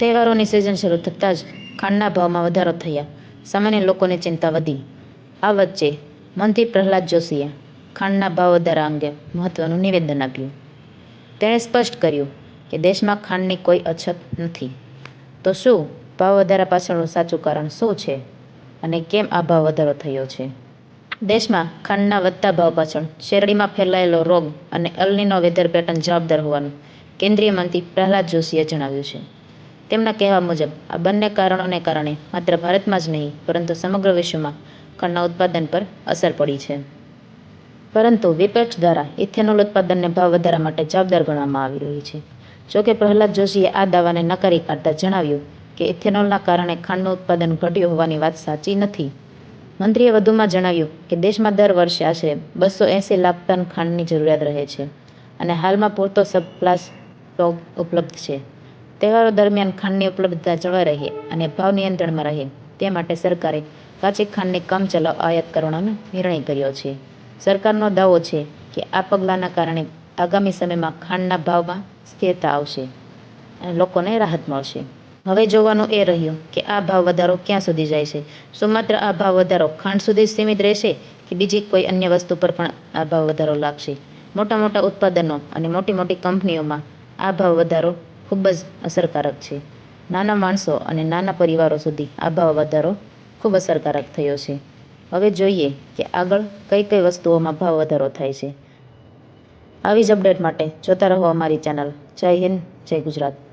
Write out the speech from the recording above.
તહેવારોની સિઝન શરૂ થતાં જ ખાંડના ભાવમાં વધારો થયા સામાન્ય લોકોની ચિંતા વધી। આ વચ્ચે મંત્રી પ્રહલાદ જોશીએ ખાંડના ભાવ વધારા અંગે મહત્વનું નિવેદન આપ્યું। તેણે સ્પષ્ટ કર્યું કે દેશમાં ખાંડની કોઈ અછત નથી। તો શું ભાવ વધારા પાછળનું સાચું કારણ શું છે અને કેમ આ ભાવ વધારો થયો છે? દેશમાં ખાંડના વધતા ભાવ પાછળ શેરડીમાં ફેલાયેલો રોગ અને એલ નીનો વેધર પેટર્ન જવાબદાર હોવાનું કેન્દ્રીય મંત્રી પ્રહલાદ જોશીએ જણાવ્યું છે। તેમના કહેવા મુજબ આ બંને કારણોને કારણે માત્ર ભારતમાં જ નહીં પરંતુ સમગ્ર વિશ્વમાં ખાંડના ઉત્પાદન પર અસર પડી છે। પરંતુ વિપક્ષ દ્વારા ઇથેનોલ ઉત્પાદનને ભાવ વધારા માટે જવાબદાર ગણવામાં આવી રહી છે। જોકે પ્રહલાદ જોશીએ આ દાવાને નકારી કાઢતા જણાવ્યું કે ઇથેનોલના કારણે ખાંડનું ઉત્પાદન ઘટ્યું હોવાની વાત સાચી નથી। મંત્રીએ વધુમાં જણાવ્યું કે દેશમાં દર વર્ષે આશરે 280 લાખ ટન ખાંડની જરૂરિયાત રહે છે અને હાલમાં પૂરતો સપ્લાય સ્ટોક ઉપલબ્ધ છે। તહેવારો દરમિયાન ખાંડની ઉપલબ્ધતા જળવાઈ રહે અને ભાવ નિયંત્રણમાં રહે તે માટે સરકારે કાચી ખાંડની કામચલાઉ આયાત કરવાનો નિર્ણય કર્યો છે। સરકારનો દાવો છે કે આ પગલાંના કારણે આગામી સમયમાં ખાંડના ભાવમાં સ્થિરતા આવશે અને લોકોને રાહત મળશે। હવે જોવાનું એ રહ્યું કે આ ભાવ વધારો ક્યાં સુધી જાય છે। શું માત્ર આ ભાવ વધારો ખાંડ સુધી જ સીમિત રહેશે કે બીજી કોઈ અન્ય વસ્તુ પર પણ આ ભાવ વધારો લાગશે? મોટા ઉત્પાદનો અને મોટી કંપનીઓમાં આ ભાવ વધારો ખૂબ જ અસરકારક છે। નાના માણસો અને નાના પરિવારો સુધી આ ભાવ વધારો ખૂબ અસરકારક થયો છે। હવે જોઈએ કે આગળ કઈ વસ્તુઓમાં ભાવ વધારો થાય છે। આવી જ અપડેટ માટે જોતા રહો અમારી ચેનલ। જય હિન્દ, જય ગુજરાત।